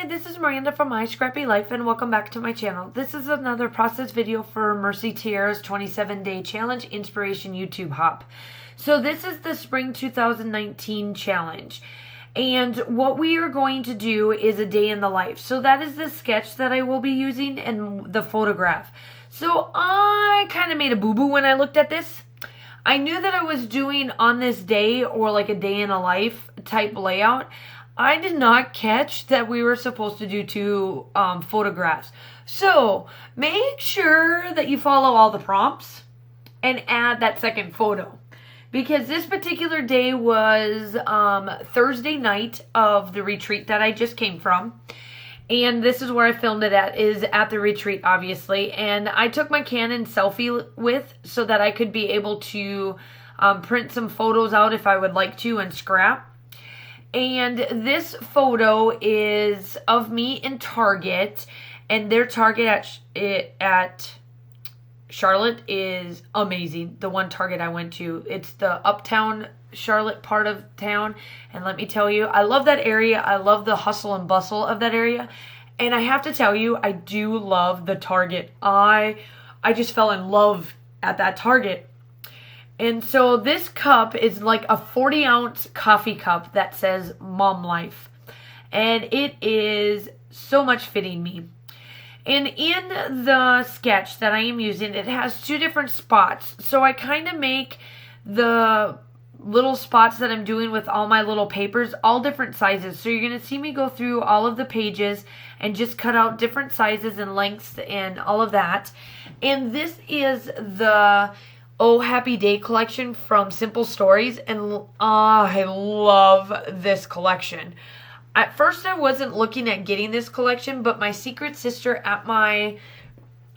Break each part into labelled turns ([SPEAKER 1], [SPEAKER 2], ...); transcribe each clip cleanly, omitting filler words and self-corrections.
[SPEAKER 1] Hi, this is Miranda from My Scrappy Life and welcome back to my channel. This is another process video for Mercy Tiara's 27-day challenge inspiration YouTube hop. So this is the spring 2019 challenge. And what we are going to do is a day in the life. So that is the sketch that I will be using and the photograph. So I kind of made a boo-boo when I looked at this. I knew that I was doing on this day or like a day in a life type layout. I did not catch that we were supposed to do two photographs. So make sure that you follow all the prompts and add that second photo. Because this particular day was Thursday night of the retreat that I just came from. And this is where I filmed it at, is at the retreat, obviously. And I took my Canon selfie with so that I could be able to print some photos out if I would like to and scrap. And this photo is of me in Target, and their Target at Charlotte is amazing. The one Target I went to, it's the uptown Charlotte part of town, and let me tell you, I love that area. I love the hustle and bustle of that area, and I have to tell you, I do love the Target. I just fell in love at that Target. And so this cup is like a 40-ounce coffee cup that says Mom Life. And it is so much fitting me. And in the sketch that I am using, it has two different spots. So I kind of make the little spots that I'm doing with all my little papers all different sizes. So you're going to see me go through all of the pages and just cut out different sizes and lengths and all of that. And this is the Oh Happy Day collection from Simple Stories, and I love this collection. At first I wasn't looking at getting this collection, but my secret sister at my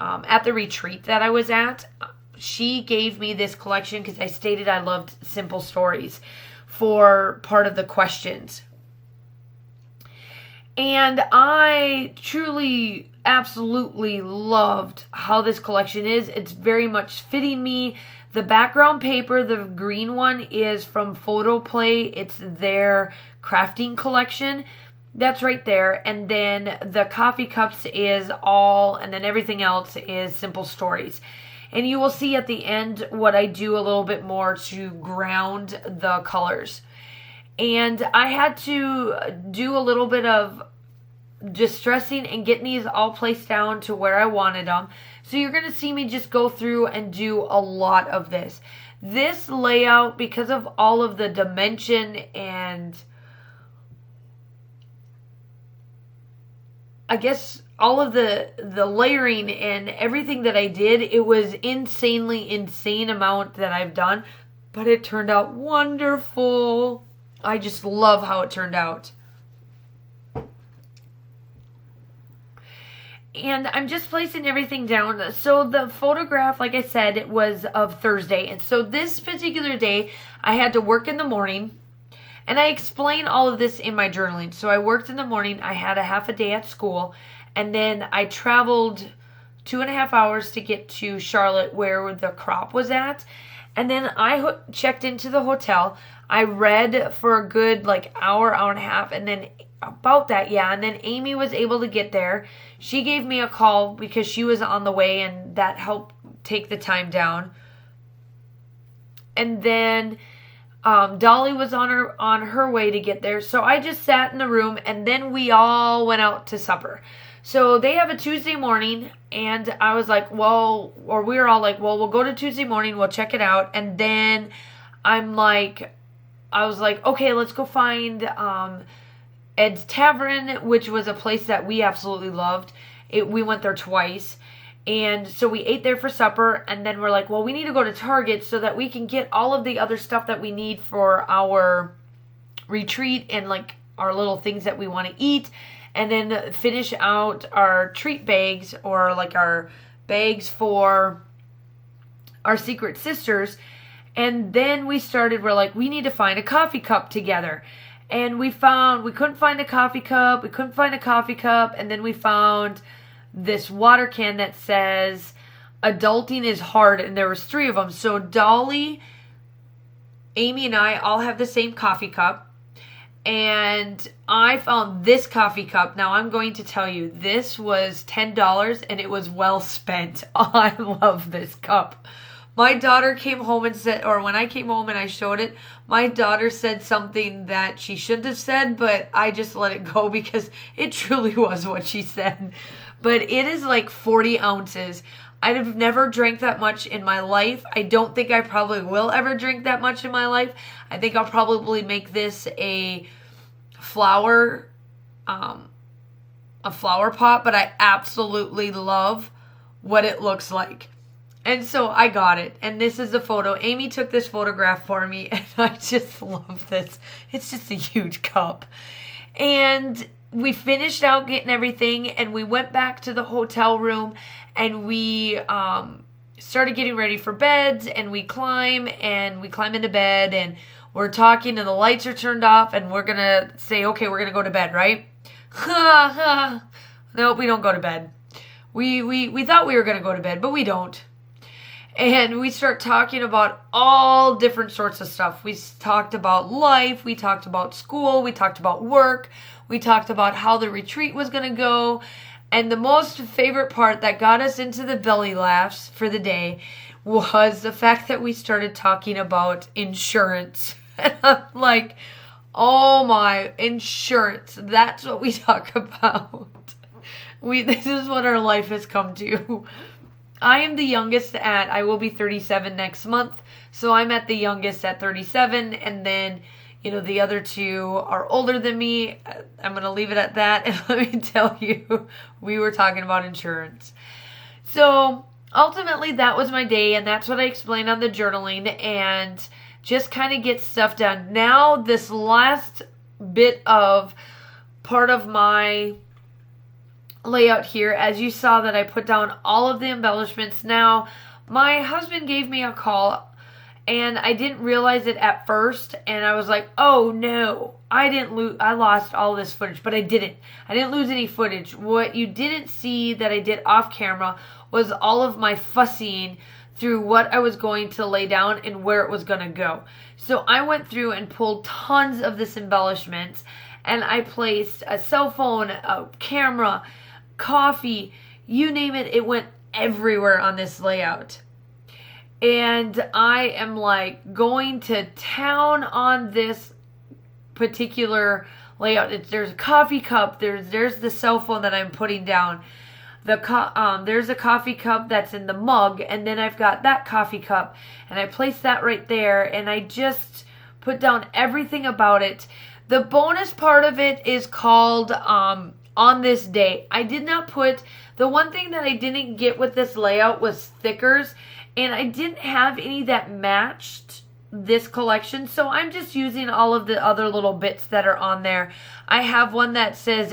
[SPEAKER 1] at the retreat that I was at, she gave me this collection because I stated I loved Simple Stories for part of the questions. And I truly, absolutely loved how this collection is. It's very much fitting me. The background paper, the green one, is from Photo Play. It's their crafting collection. That's right there. And then the coffee cups is all, and then everything else is Simple Stories. And you will see at the end what I do a little bit more to ground the colors. And I had to do a little bit of distressing and getting these all placed down to where I wanted them. So you're going to see me just go through and do a lot of this. This layout, because of all of the dimension and I guess all of the layering and everything that I did, it was insane amount that I've done, but it turned out wonderful. I just love how it turned out. And I'm just placing everything down. So the photograph, like I said, it was of Thursday. And so this particular day, I had to work in the morning. And I explain all of this in my journaling. So I worked in the morning. I had a half a day at school. And then I traveled 2.5 hours to get to Charlotte where the crop was at. And then I checked into the hotel. I read for a good hour and a half. And then about that, yeah. And then Amy was able to get there. She gave me a call because she was on the way, and that helped take the time down. And then Dolly was on her way to get there. So I just sat in the room, and then we all went out to supper. So they have a Tuesday morning, and I was like, well, or we were all like, well, we'll go to Tuesday morning, we'll check it out. And then I was like, okay, let's go find Ed's Tavern, which was a place that we absolutely loved. We went there twice. And so we ate there for supper. And then we're like, well, we need to go to Target so that we can get all of the other stuff that we need for our retreat and our little things that we want to eat. And then finish out our treat bags or our bags for our secret sisters. And then we're like, we need to find a coffee cup together. And we couldn't find a coffee cup. And then we found this water can that says, adulting is hard. And there was 3 of them. So Dolly, Amy, and I all have the same coffee cup. and I found this coffee cup. Now I'm going to tell you, this was $10 and it was well spent. I love this cup. My daughter came home and said, or when I came home and I showed it, my daughter said something that she shouldn't have said, but I just let it go because it truly was what she said. But it is like 40 ounces. I've never drank that much in my life. I don't think I probably will ever drink that much in my life. I think I'll probably make this a flower pot, but I absolutely love what it looks like. And so I got it, and this is the photo. Amy took this photograph for me, and I just love this. It's just a huge cup. And we finished out getting everything, and we went back to the hotel room, and we started getting ready for beds, and we climb into bed, and we're talking, and the lights are turned off, and we're going to say, okay, we're going to go to bed, right? Nope, we don't go to bed. We thought we were going to go to bed, but we don't. And we start talking about all different sorts of stuff. We talked about life. We talked about school. We talked about work. We talked about how the retreat was going to go. And the most favorite part that got us into the belly laughs for the day was the fact that we started talking about insurance. And I'm like, oh my, insurance. That's what we talk about. This is what our life has come to. I am the youngest I will be 37 next month. So I'm at the youngest at 37. And then, the other two are older than me. I'm going to leave it at that. And let me tell you, we were talking about insurance. So ultimately that was my day. And that's what I explained on the journaling, and just kind of get stuff done. Now this last bit of part of my layout here, as you saw that I put down all of the embellishments. Now my husband gave me a call, and I didn't realize it at first, and I was like, oh no, I lost all this footage. But I didn't lose any footage. What you didn't see that I did off camera was all of my fussing through what I was going to lay down and where it was going to go. So I went through and pulled tons of this embellishments, and I placed a cell phone, a camera, coffee, you name it, it went everywhere on this layout. And I am like going to town on this particular layout. There's a coffee cup, there's the cell phone that I'm putting down. There's a coffee cup that's in the mug, and then I've got that coffee cup, and I placed that right there, and I just put down everything about it. The bonus part of it is called on this day. I did not put, the one thing that I didn't get with this layout was stickers, and I didn't have any that matched this collection, so I'm just using all of the other little bits that are on there. I have one that says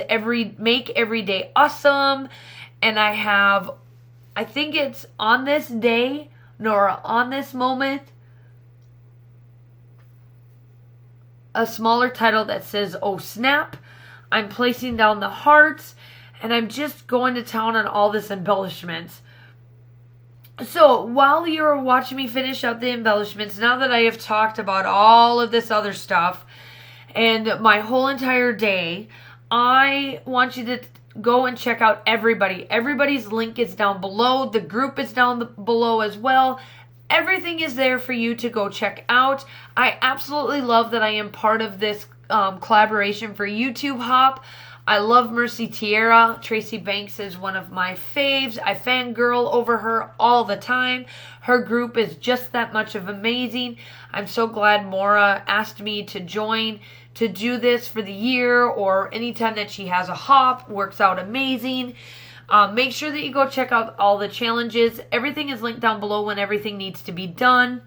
[SPEAKER 1] make every day awesome, and I think it's on this day, nor on this moment, a smaller title that says oh snap. I'm placing down the hearts, and I'm just going to town on all this embellishments. So while you're watching me finish up the embellishments, now that I have talked about all of this other stuff and my whole entire day, I want you to go and check out everybody. Everybody's link is down below. The group is down below as well. Everything is there for you to go check out. I absolutely love that I am part of this collaboration for YouTube Hop. I love Mercy Tiara. Tracy Banks is one of my faves. I fangirl over her all the time. Her group is just that much of amazing. I'm so glad Maura asked me to join to do this for the year, or anytime that she has a hop. Works out amazing. Make sure that you go check out all the challenges. Everything is linked down below when everything needs to be done.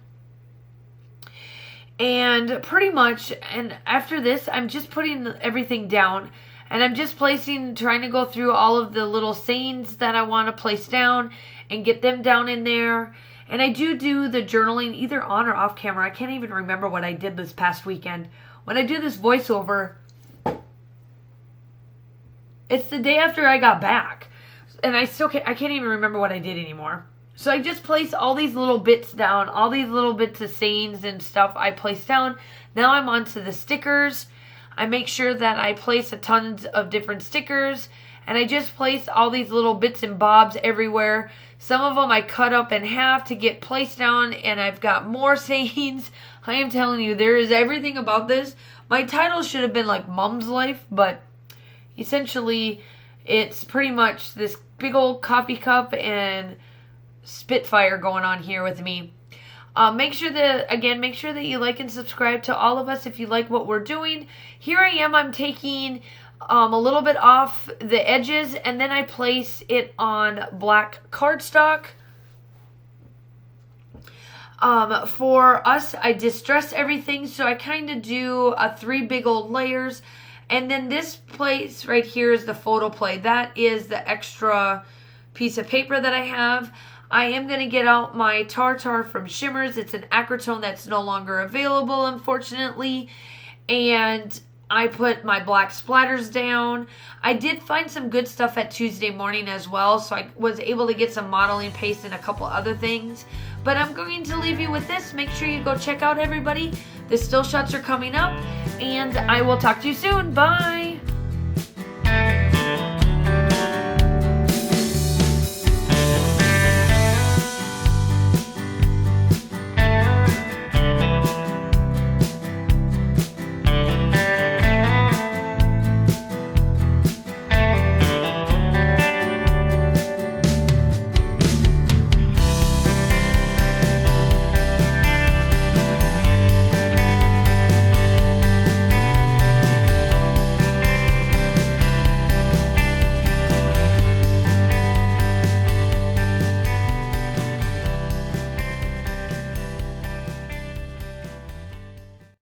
[SPEAKER 1] And pretty much, and after this, I'm just putting everything down. And I'm just trying to go through all of the little sayings that I want to place down and get them down in there. And I do the journaling either on or off camera. I can't even remember what I did this past weekend. When I do this voiceover, it's the day after I got back. And I can't even remember what I did anymore. So I just place all these little bits down, all these little bits of sayings and stuff I place down. Now I'm on to the stickers. I make sure that I place a tons of different stickers, and I just place all these little bits and bobs everywhere. Some of them I cut up in half to get placed down, and I've got more sayings. I am telling you, there is everything about this. My title should have been like Mom's Life, but essentially it's pretty much this big old coffee cup and Spitfire going on here with me. Make sure that you like and subscribe to all of us if you like what we're doing. Here I am, I'm taking a little bit off the edges, and then I place it on black cardstock. For us, I distress everything, so I kind of do 3 big old layers. And then this place right here is the photo play. That is the extra piece of paper that I have. I am going to get out my tartar from Shimmers. It's an acrotone that's no longer available, unfortunately. And I put my black splatters down. I did find some good stuff at Tuesday morning as well, so I was able to get some modeling paste and a couple other things. But I'm going to leave you with this. Make sure you go check out everybody. The still shots are coming up, and I will talk to you soon. Bye!